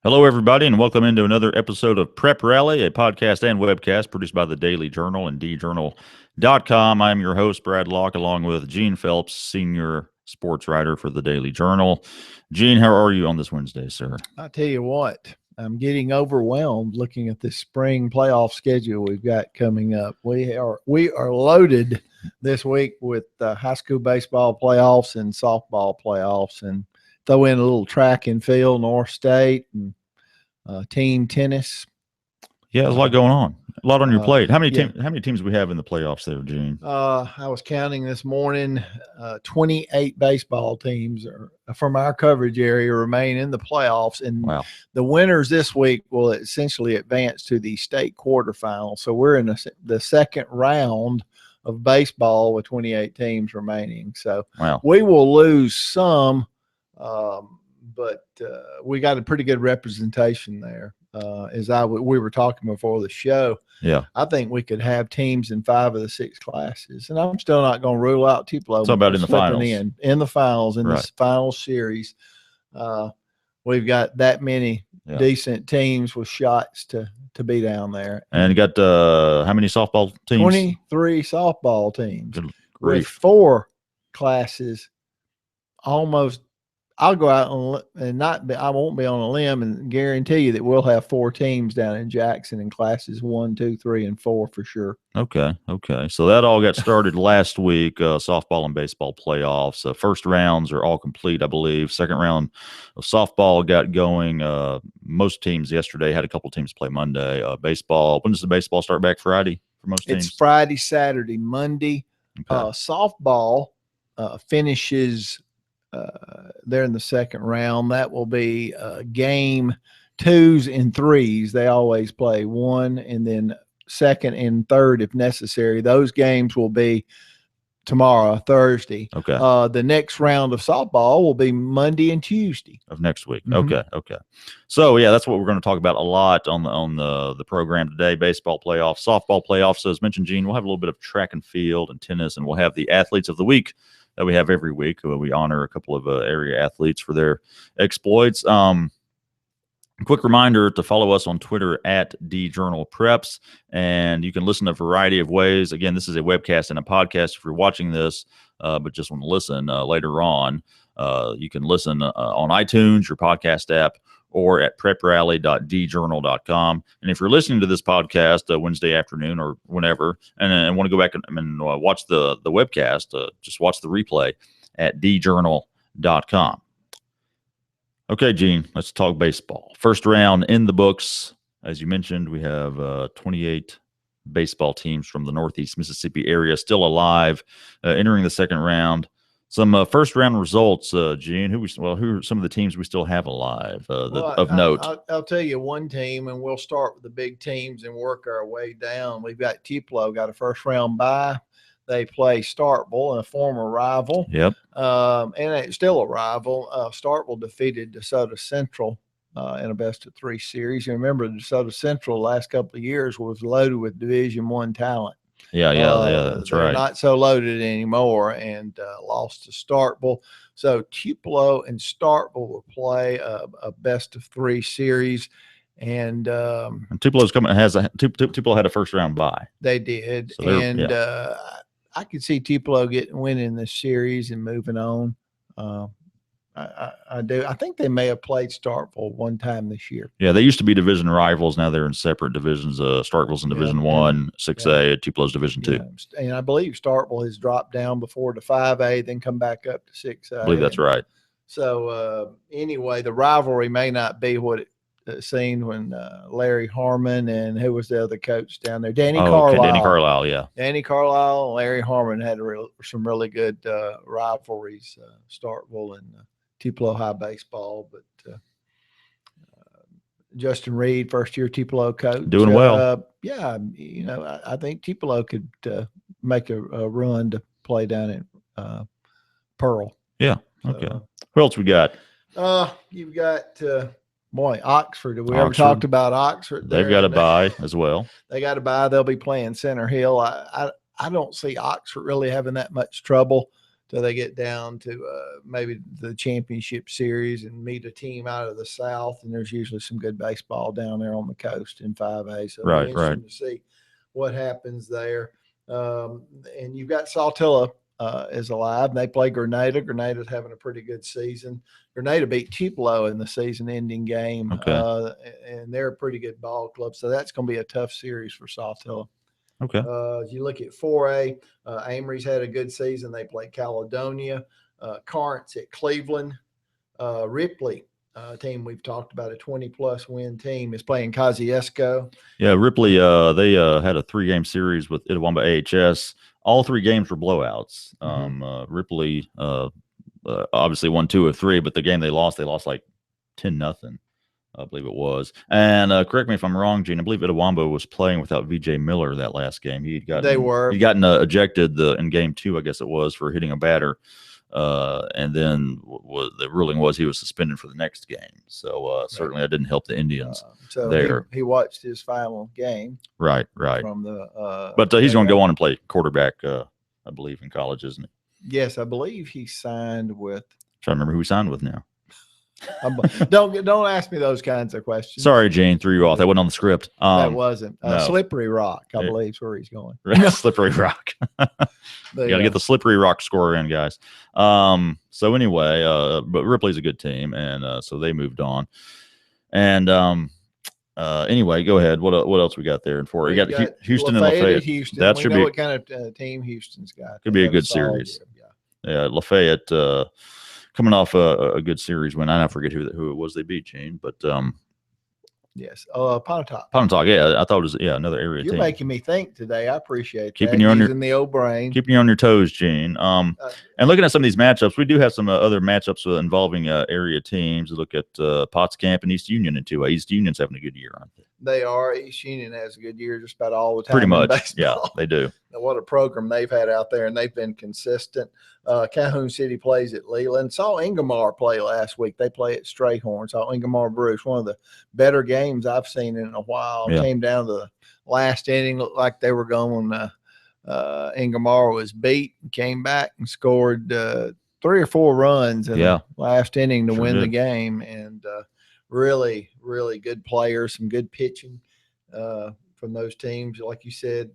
Hello, everybody, and welcome into another episode of Prep Rally, a podcast and webcast produced by the Daily Journal and djournal.com. I'm your host, Brad Locke, along with Gene Phelps, senior sports writer for the Daily Journal. Gene, how are you on this Wednesday, sir? I'll tell you what, I'm getting overwhelmed looking at this spring playoff schedule we've got coming up. We are loaded this week with high school baseball playoffs and softball playoffs, and throw in a little track and field, North State, and team tennis. Yeah, there's a lot going on. A lot on your plate. How many yeah. How many teams we have in the playoffs there, Gene? I was counting this morning. 28 baseball teams from our coverage area remain in the playoffs, and Wow. the winners this week will essentially advance to the state quarterfinals. So we're in the second round of baseball with 28 teams remaining. So Wow. we will lose some. But we got a pretty good representation there. We were talking before the show. Yeah. I think we could have teams in 5 of the 6 classes, and I'm still not going to rule out Tupelo. Talk about in the finals. In the finals, Right. the final series. We've got that many decent teams with shots to be down there. And you got how many softball teams? 23 softball teams with 4 classes. Almost. I'll go out I won't be on a limb and guarantee you that we'll have 4 teams down in Jackson in classes 1, 2, 3, and 4 for sure. Okay. So that all got started last week, softball and baseball playoffs. First rounds are all complete, I believe. Second round of softball got going. Most teams yesterday had a couple teams play Monday. Baseball, when does the baseball start back? Friday for most teams? It's Friday, Saturday, Monday. Okay. Softball finishes they're in the second round. That will be game 2s and 3s. They always play 1 and then second and third if necessary. Those games will be tomorrow, Thursday. Okay. The next round of softball will be Monday and Tuesday of next week. Mm-hmm. Okay. So yeah, that's what we're going to talk about a lot on the program today. Baseball playoffs, softball playoffs. So as mentioned, Gene, we'll have a little bit of track and field and tennis, and we'll have the athletes of the week that we have every week. We honor a couple of area athletes for their exploits. Quick reminder to follow us on Twitter at djournalpreps, and you can listen a variety of ways. Again, this is a webcast and a podcast if you're watching this, but just want to listen later on. You can listen on iTunes, your podcast app, or at preprally.djournal.com. And if you're listening to this podcast Wednesday afternoon or whenever, and want to go back and watch the webcast, just watch the replay at djournal.com. Okay, Gene, let's talk baseball. First round in the books. As you mentioned, we have 28 baseball teams from the Northeast Mississippi area still alive, entering the second round. Some first round results, Gene. Who are some of the teams we still have alive of note? I'll tell you one team, and we'll start with the big teams and work our way down. We've got Tupelo, got a first round bye. They play Starkville, a former rival. Yep. And it's still a rival. Starkville defeated DeSoto Central in a best-of-3 series. You remember DeSoto Central the last couple of years was loaded with Division I talent. Yeah, that's right. Not so loaded anymore, and lost to Starkville. So Tupelo and Starkville will play a best-of-3 series. And Tupelo's Tupelo had a first round bye. They did, so I could see Tupelo winning this series and moving on. I do. I think they may have played Starkville one time this year. Yeah, they used to be division rivals. Now they're in separate divisions. Starkville's in Division 1, 6A. Tupelo's Division 2. And I believe Starkville has dropped down before to 5A, then come back up to 6A. I believe that's right. So anyway, the rivalry may not be what it seemed when Larry Harmon and who was the other coach down there? Danny Carlisle. Danny Carlisle, yeah. Danny Carlisle and Larry Harmon had some really good rivalries, Starkville and Tupelo High baseball. But Justin Reed, first-year Tupelo coach. Doing well. I think Tupelo could make a run to play down in Pearl. Yeah, okay. Who else we got? You've got Oxford. Have we ever talked about Oxford? They've got a bye as well. They got a bye. They'll be playing Center Hill. I don't see Oxford really having that much trouble. till they get down to maybe the championship series and meet a team out of the South. And there's usually some good baseball down there on the coast in 5A. So it'll be interesting to see what happens there. And you've got Saltillo is alive, and they play Grenada. Grenada's having a pretty good season. Grenada beat Tupelo in the season-ending game, and they're a pretty good ball club. So that's going to be a tough series for Saltillo. Okay. As you look at 4A, Amory's had a good season. They played Caledonia. Corinth's at Cleveland. Ripley, team we've talked about, a 20-plus win team, is playing Kosciuszko. Yeah, Ripley, they had a 3-game series with Itawamba AHS. All 3 games were blowouts. Ripley obviously won 2 of 3, but the game they lost like 10-0. I believe it was. And correct me if I'm wrong, Gene. I believe Itawamba was playing without VJ Miller that last game. He'd gotten ejected in game 2, I guess it was, for hitting a batter. And then the ruling was he was suspended for the next game. So certainly that didn't help the Indians there. He watched his final game. Right. From the but he's going to go on and play quarterback, I believe, in college, isn't he? Yes, I believe he signed with. I'm trying to remember who he signed with now. Don't ask me those kinds of questions. Sorry, Jane, threw you off. That wasn't on the script. That wasn't. No. Slippery Rock, I believe, is where he's going. Slippery Rock. You got to get the Slippery Rock score in, guys. So anyway, but Ripley's a good team, and so they moved on. And anyway, go ahead. What else we got there? And for you got Houston and Lafayette. Houston. That should be what kind of team Houston's got. Could be a good series. Yeah, Lafayette. Coming off a good series win. I forget who it was they beat, Gene, but yes, Pontotoc. Pontotoc, yeah, I thought it was another area You're team. making me think today. I appreciate keeping you on the old brain, keeping you on your toes, Gene. And looking at some of these matchups, we do have some other matchups involving area teams. Look at Potts Camp and East Union in 2A. East Union's having a good year, aren't they? They are. East Union has a good year just about all the time. Pretty much, yeah, they do. What a program they've had out there, and they've been consistent. Calhoun City plays at Leland. Saw Ingomar play last week. They play at Strayhorn. Saw Ingomar Bruce, one of the better games I've seen in a while. Yeah. Came down to the last inning, looked like they were going. Ingomar was beat, came back and scored 3 or 4 runs in the last inning to win the game. And really, really good players, some good pitching from those teams. Like you said,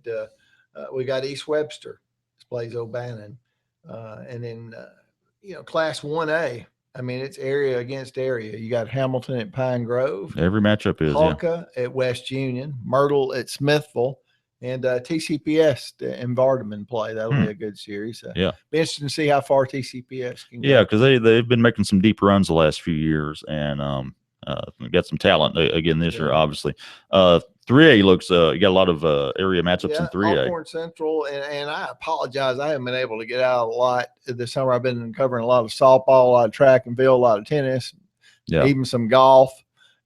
we got East Webster, plays O'Bannon. And then, Class 1A, I mean, it's area against area. You got Hamilton at Pine Grove. Every matchup is. Hulka at West Union, Myrtle at Smithville, and TCPS and Vardaman play. That'll be a good series. Be interesting to see how far TCPS can go. Yeah, because they've been making some deep runs the last few years, and got some talent again this year, obviously. 3A looks you got a lot of area matchups in 3A. Alcorn Central, and I apologize, I haven't been able to get out a lot this summer. I've been covering a lot of softball, a lot of track and field, a lot of tennis, even some golf.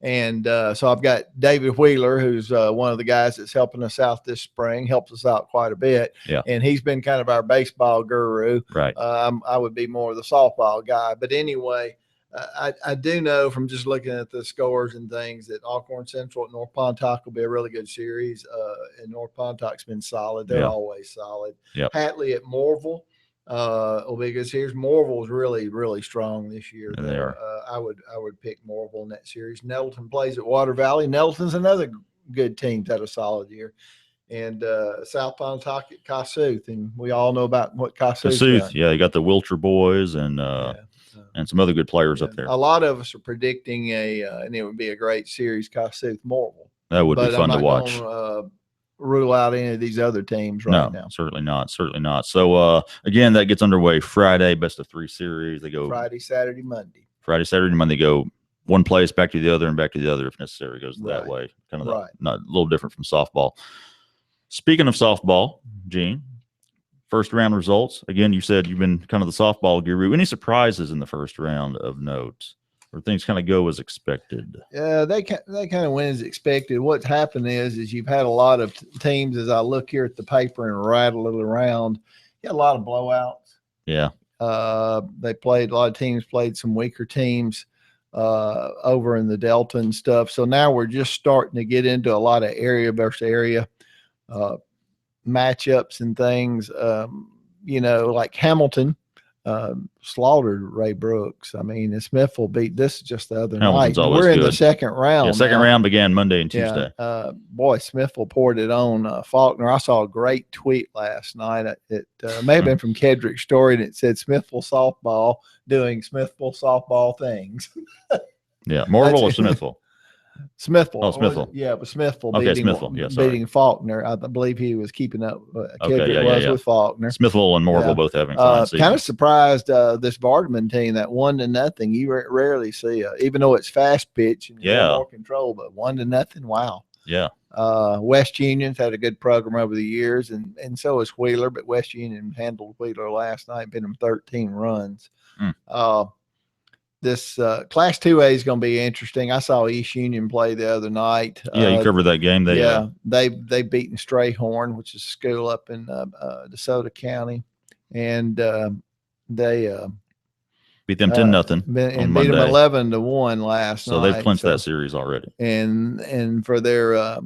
And so I've got David Wheeler, who's one of the guys that's helping us out this spring, helps us out quite a bit. Yeah. And he's been kind of our baseball guru. Right. I would be more of the softball guy. But anyway, I do know from just looking at the scores and things that Alcorn Central at North Pontotoc will be a really good series. And North Pontoc's been solid. They're always solid. Yep. Hatley at Morville will be a good series. Morville's really, really strong this year. They are. I would pick Morville in that series. Nettleton plays at Water Valley. Nettleton's another good team that's had a solid year. And South Pontotoc at Kossuth. And we all know about what Kossuth's done. Yeah, you got the Wilcher boys and some other good players up there. A lot of us are predicting and it would be a great series, Kossuth Morville. That would be fun to watch. Rule out any of these other teams now. Certainly not. So again, that gets underway Friday, best of 3 series. They go Friday, Saturday, Monday. They go one place back to the other and back to the other if necessary. It goes that way. Kind of not a little different from softball. Speaking of softball, Gene, first round results. Again, you said you've been kind of the softball guru. Any surprises in the first round of note? Or things kind of go as expected? They kind of went as expected. What's happened is you've had a lot of teams, as I look here at the paper and rattle it around, you had a lot of blowouts. Yeah. They played, a lot of teams played some weaker teams over in the Delta and stuff. So now we're just starting to get into a lot of area versus area matchups and things. Like Hamilton slaughtered Ray Brooks. I mean, and Smithville beat this just the other Hamilton's night. always We're in good. the second round. Yeah, second now. round began Monday and Tuesday. Yeah, boy, Smithville poured it on Faulkner. I saw a great tweet last night. It may have been from Kedrick Story, and it said Smithville softball doing Smithville softball things. Yeah, Morville or Smithville? Smithville. Oh, Smithville. Yeah, it was Smithville Okay, beating, Smithville. Yeah, sorry. beating Faulkner. I believe he was keeping up. Kedrick was yeah. with Faulkner. Smithville and Morville both having fine seasons. Kind of surprised this Vardaman team, that 1-0. You rarely see, even though it's fast pitch and more control, but 1-0. Wow. Yeah. West Union's had a good program over the years, and so is Wheeler, but West Union handled Wheeler last night, beat them 13 runs. This Class 2A is going to be interesting. I saw East Union play the other night. Yeah, you covered that game. They've beaten Strayhorn, which is a school up in DeSoto County, and they beat them 10-0 and beat them Monday. 11-1 last night. So they've clinched that series already. And for their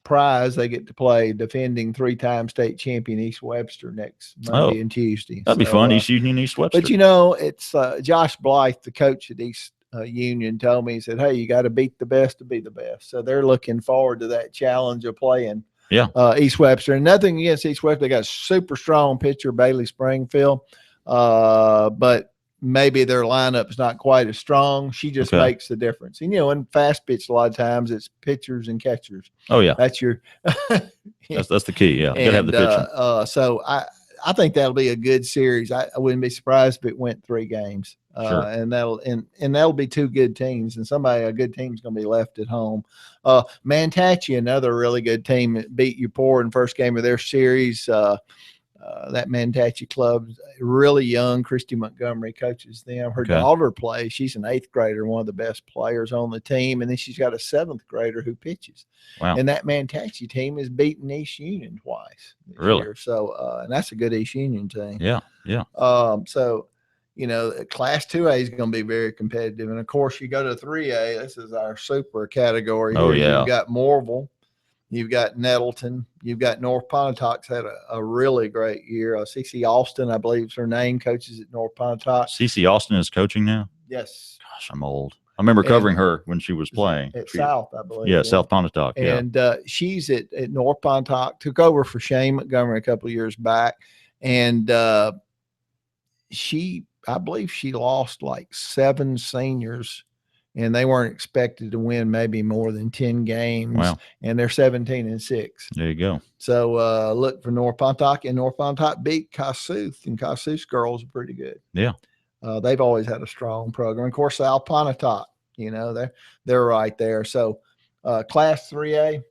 prize, they get to play defending 3-time state champion East Webster next Monday and Tuesday. That'd be fun. East Union, East Webster. But it's Josh Blythe, the coach at East Union, told me, he said, "Hey, you got to beat the best to be the best." So they're looking forward to that challenge of playing East Webster. And nothing against East Webster. They got a super strong pitcher, Bailey Springfield, but maybe their lineup is not quite as strong. She just makes the difference. And, in fast pitch, a lot of times it's pitchers and catchers. Oh, yeah. That's your that's the key. Yeah. You got to have the pitching. So I think that'll be a good series. I wouldn't be surprised if it went 3 games. Sure. And that'll be 2 good teams, and a good team's going to be left at home. Manatee, another really good team, beat Upor in first game of their series. That Manatee club, really young. Christy Montgomery coaches them. Her daughter plays. She's an 8th grader, one of the best players on the team. And then she's got a 7th grader who pitches. Wow. And that Manatee team has beaten East Union twice this year. So, and that's a good East Union team. Yeah. Yeah. So, Class 2A is going to be very competitive. And of course, you go to 3A. This is our super category. Oh, yeah. You've got Morville. You've got Nettleton. You've got North Pontotoc had a really great year. CC Austin, I believe is her name, coaches at North Pontotoc. CC Austin is coaching now? Yes. Gosh, I'm old. I remember covering her when she was playing. At South, I believe. Yeah, South Pontotoc. And she's at North Pontotoc, took over for Shane Montgomery a couple of years back. And I believe she lost like 7 seniors, and they weren't expected to win maybe more than 10 games. Wow. And they're 17-6. There you go. So look for North Pontotoc, and North Pontotoc beat Kossuth, and Kossuth's girls are pretty good. Yeah. They've always had a strong program. Of course, South Pontotoc, they're right there. So Class 3A,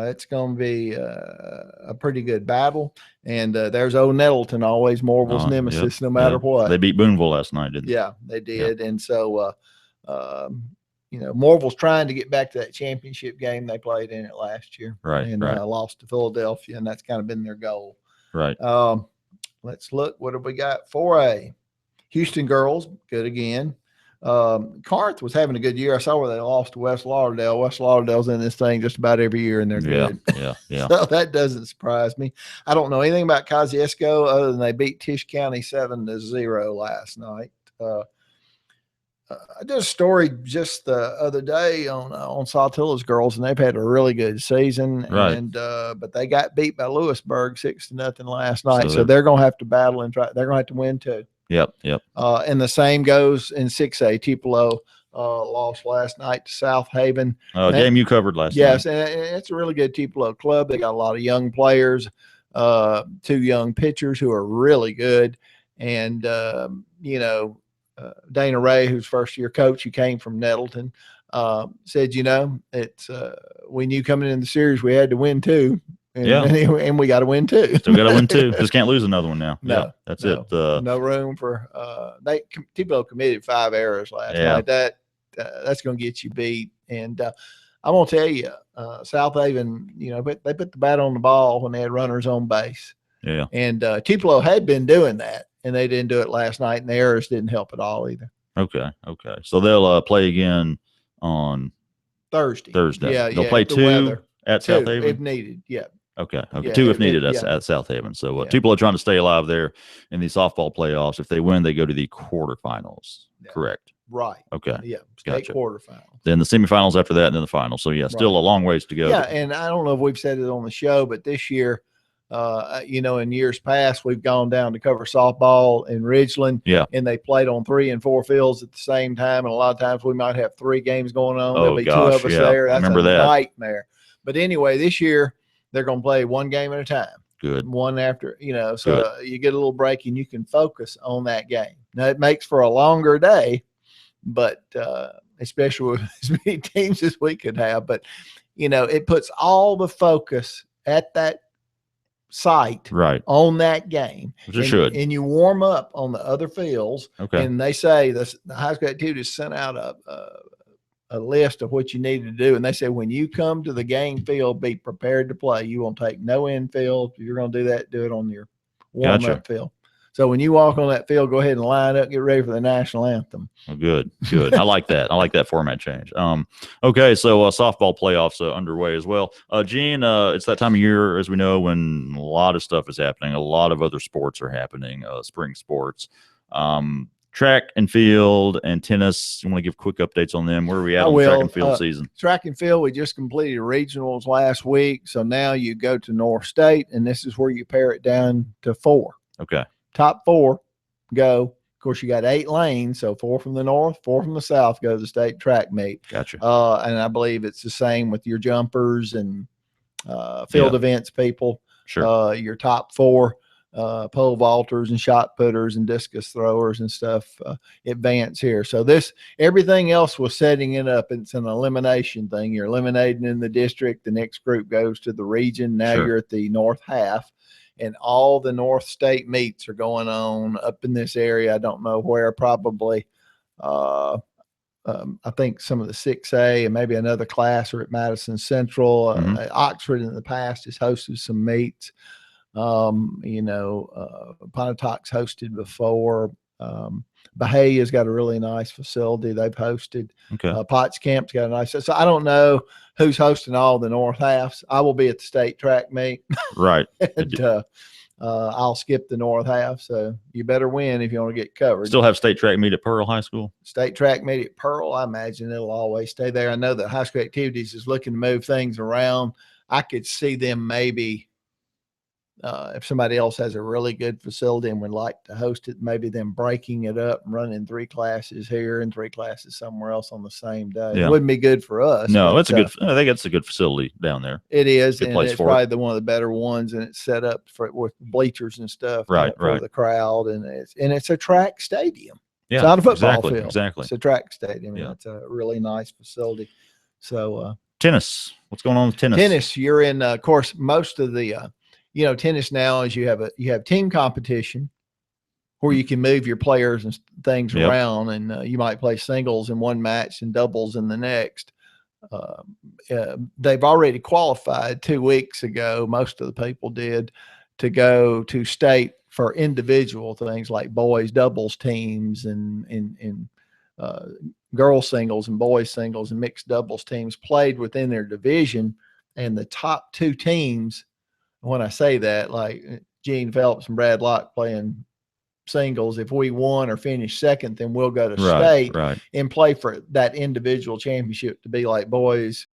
it's going to be a pretty good battle. And there's old Nettleton, always Morville's nemesis, no matter what. They beat Boonville last night, didn't they? Yeah, they did. Yeah. And so, Morville's trying to get back to that championship game. They played in it last year. Right. And lost to Philadelphia, and that's kind of been their goal. Right. Let's look. What have we got? 4A. Houston girls, good again. Corinth was having a good year. I saw where they lost to West Lauderdale. West Lauderdale's in this thing just about every year, and they're good. Yeah. So that doesn't surprise me. I don't know anything about Kosciuszko other than they beat Tisch County 7-0 last night. I did a story just the other day on Saltilla's girls, and they've had a really good season. Right. And but they got beat by Lewisburg 6-0 last night, so they're going to have to battle and try. They're going to have to win too. Yep. And the same goes in 6A. Tupelo lost last night to South Haven. Game you covered last night. Yes, and it's a really good Tupelo club. They got a lot of young players, 2 young pitchers who are really good, and Dana Ray, who's first-year coach, who came from Nettleton, said, it's we knew coming in the series we had to win 2. And we got to win 2. Still got to win 2. Just can't lose another one now. No, that's it. No room for Tupelo committed 5 errors last night. That's going to get you beat. And I'm going to tell you, South Haven, they put the bat on the ball when they had runners on base. Yeah. And Tupelo had been doing that, and they didn't do it last night, and the errors didn't help at all either. Okay. So they'll play again on Thursday. Yeah. They'll play 2 weather. at South Haven if needed. Yeah. Okay. Yeah, 2 if needed yeah. at South Haven. So Yeah. Tupelo are trying to stay alive there in the softball playoffs. If they win, they go to the quarterfinals. Yeah. Correct. Right. Okay. Yeah. State Gotcha. quarterfinals. Then the semifinals after that, and then the finals. So yeah, still Right. a long ways to go. Yeah, and I don't know if we've said it on the show, but this year, in years past, we've gone down to cover softball in Ridgeland. Yeah. And they played on 3 and 4 fields at the same time. And a lot of times we might have 3 games going on. There'll be 2 of us there. That's remember a that. nightmare. But anyway, this year they're going to play 1 game at a time. Good. One after, so you get a little break and you can focus on that game. Now it makes for a longer day, but especially with as many teams as we could have. But it puts all the focus at that site on that game. Which it should. And you warm up on the other fields. Okay. And they say the high school activities sent out a list of what you need to do. And they say, when you come to the game field, be prepared to play. You won't take no infield. If you're going to do that, do it on your warm-up field. So when you walk on that field, go ahead and line up, get ready for the national anthem. Well, good. I like that. I like that format change. Okay, so softball playoffs underway as well. Gene, it's that time of year, as we know, when a lot of stuff is happening. A lot of other sports are happening, spring sports. Track and field and tennis. You want to give quick updates on them? Where are we at on the track and field season? Track and field, we just completed regionals last week. So now you go to North State, and this is where you pare it down to 4. Okay. Top 4 go. Of course, you got 8 lanes. So 4 from the north, 4 from the south go to the state track meet. Gotcha. And I believe it's the same with your jumpers and field events people. Sure. Your top 4. Pole vaulters and shot putters and discus throwers and stuff advance here. So everything else was setting it up. It's an elimination thing. You're eliminating in the district. The next group goes to the region. Now you're at the north half, and all the North State meets are going on up in this area. I don't know where, probably. I think some of the 6A and maybe another class are at Madison Central. Oxford in the past has hosted some meets. Pontotoc hosted before. Bahaya's got a really nice facility they've hosted. Okay. Potts Camp's got a nice. So I don't know who's hosting all the north halves. I will be at the state track meet. Right. And I'll skip the north half. So you better win if you want to get covered. Still have state track meet at Pearl High School? State track meet at Pearl. I imagine it'll always stay there. I know that high school activities is looking to move things around. I could see them maybe. If somebody else has a really good facility and would like to host it, maybe them breaking it up and running 3 classes here and 3 classes somewhere else on the same day. Yeah. It wouldn't be good for us. No, I think it's a good facility down there. It is, and it's probably one of the better ones, and it's set up with bleachers and stuff for the crowd, and it's a track stadium. Yeah, it's not a football field. Exactly. It's a track stadium. Yeah. It's a really nice facility. So tennis. What's going on with tennis? Tennis, you're in, of course, most of the tennis now is you have team competition where you can move your players and things around, and you might play singles in one match and doubles in the next. They've already qualified 2 weeks ago. Most of the people did, to go to state for individual things like boys doubles teams and girls singles and boys singles and mixed doubles teams played within their division, and the top 2 teams. When I say that, like Gene Phelps and Brad Locke playing singles, if we won or finished second, then we'll go to state and play for that individual championship to be like boys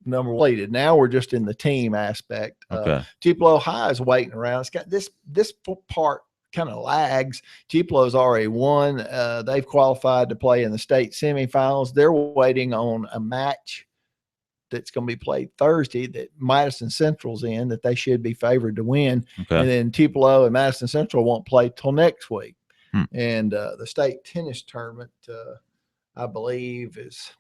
number 1. Now we're just in the team aspect. Tupelo High is waiting around. It's got this part kind of lags. Tupelo's already won. They've qualified to play in the state semifinals. They're waiting on a match that's going to be played Thursday that Madison Central's in, that they should be favored to win. And then Tupelo and Madison Central won't play till next week. And the state tennis tournament, I believe is,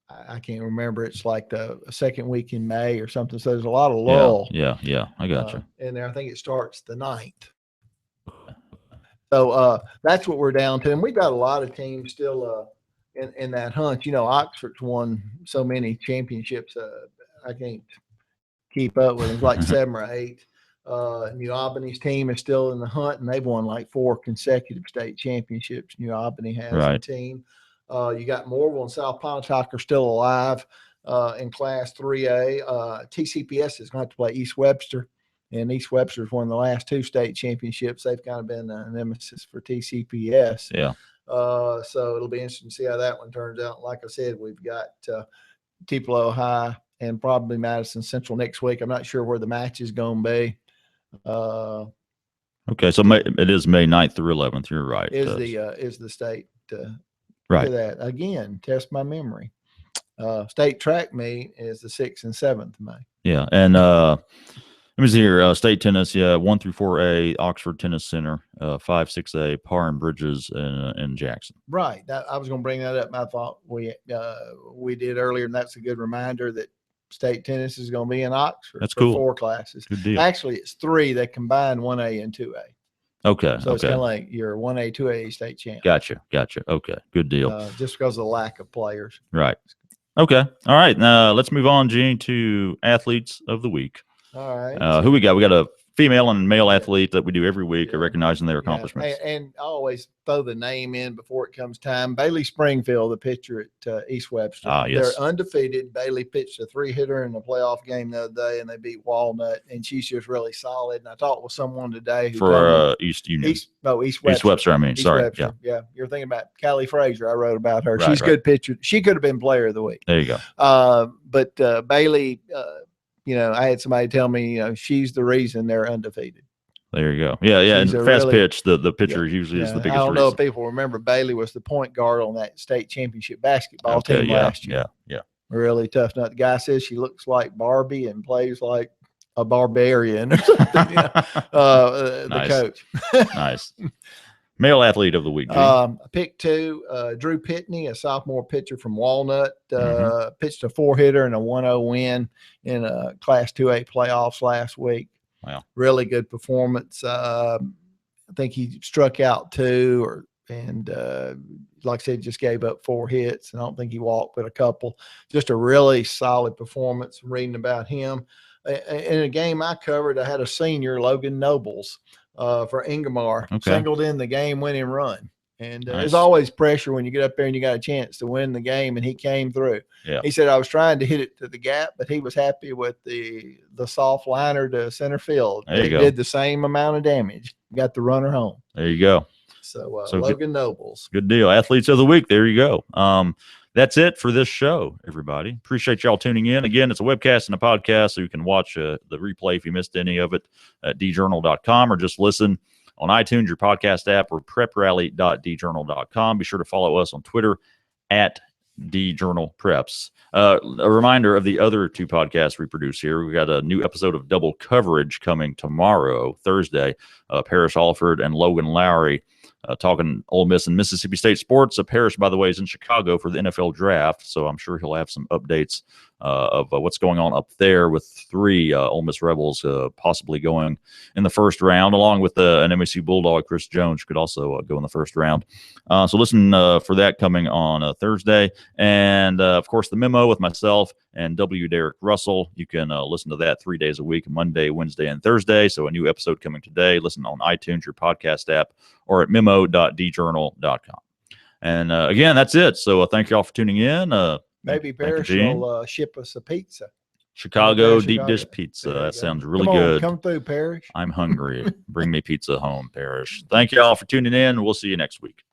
I can't remember. It's like the second week in May or something. So there's a lot of lull. Yeah. I got you. And there, I think it starts the 9th. So that's what we're down to. And we've got a lot of teams still in that hunt. Oxford's won so many championships. I can't keep up with them. It's like 7 or 8. New Albany's team is still in the hunt, and they've won like 4 consecutive state championships. New Albany has a team. You got Morville and South Pontotoc are still alive. in Class 3A. TCPS is going to have to play East Webster. And East Webster's won the last 2 state championships. They've kind of been a nemesis for TCPS. Yeah. So it'll be interesting to see how that one turns out. Like I said, we've got Tupelo High and probably Madison Central next week. I'm not sure where the match is going to be. Okay, so it is May 9th through 11th. You're right. Is the state right? Look at that again. Test my memory. State track meet is the 6th and 7th of May. Yeah, and let me see here. State tennis, 1 through 4A, Oxford Tennis Center, 5, 6A, Parr and Bridges in Jackson. Right. I was going to bring that up. I thought we did earlier, and that's a good reminder that state tennis is going to be in Oxford. That's for cool. 4 classes. Good deal. Actually, it's 3. They combine 1A and 2A. Okay. So it's kind of like your 1A, 2A state champ. Gotcha. Okay. Good deal. Just because of the lack of players. Right. Okay. All right. Now let's move on, Gene, to athletes of the week. All right. Who we got? We got a female and male athlete that we do every week, recognizing their accomplishments. And I always throw the name in before it comes time. Bailey Springfield, the pitcher at East Webster. Yes. They're undefeated. Bailey pitched a 3-hitter in the playoff game the other day, and they beat Walnut, and she's just really solid. And I talked with someone today who for East Union. East Webster. East Webster, I mean. East Sorry. Webster. Yeah. You're thinking about Callie Frazier. I wrote about her. Right, She's a good pitcher. She could have been player of the week. There you go. But Bailey, I had somebody tell me, she's the reason they're undefeated. There you go. Yeah. And fast pitch, the pitcher usually is the biggest I don't know reason. if people remember Bailey was the point guard on that state championship basketball team last year. Yeah. Really tough nut. The guy says she looks like Barbie and plays like a barbarian or something. The coach. Nice. Male athlete of the week. Pick 2, Drew Pitney, a sophomore pitcher from Walnut, pitched a 4-hitter and a 1-0 win in a Class 2A playoffs last week. Wow. Really good performance. I think he struck out 2 and like I said, just gave up 4 hits. I don't think he walked but a couple. Just a really solid performance. Reading about him. In a game I covered, I had a senior, Logan Nobles, for Ingomar, singled in the game-winning run. And there's always pressure when you get up there and you got a chance to win the game, and he came through. Yeah. He said, I was trying to hit it to the gap, but he was happy with the soft liner to center field. There you go. Did the same amount of damage. Got the runner home. There you go. So Logan Nobles. Good deal. Athletes of the week. There you go. That's it for this show, everybody. Appreciate y'all tuning in. Again, it's a webcast and a podcast, so you can watch the replay if you missed any of it at djournal.com or just listen on iTunes, your podcast app, or preprally.djournal.com. Be sure to follow us on Twitter at djournalpreps. A reminder of the other 2 podcasts we produce here. We got a new episode of Double Coverage coming tomorrow, Thursday. Parrish Alford and Logan Lowry talking Ole Miss and Mississippi State sports. Parrish, by the way, is in Chicago for the NFL draft, so I'm sure he'll have some updates of what's going on up there with 3 Ole Miss Rebels possibly going in the first round, along with an MSU Bulldog, Chris Jones, who could also go in the first round. So listen for that coming on Thursday. And, of course, the memo with myself and W. Derek Russell. You can listen to that 3 days a week, Monday, Wednesday, and Thursday. So a new episode coming today. Listen on iTunes, your podcast app, or at memo.djournal.com. And, again, that's it. So thank you all for tuning in. Maybe Parrish will ship us a pizza. Chicago deep dish pizza. That sounds really good. Come through, Parrish. I'm hungry. Bring me pizza home, Parrish. Thank you all for tuning in. We'll see you next week.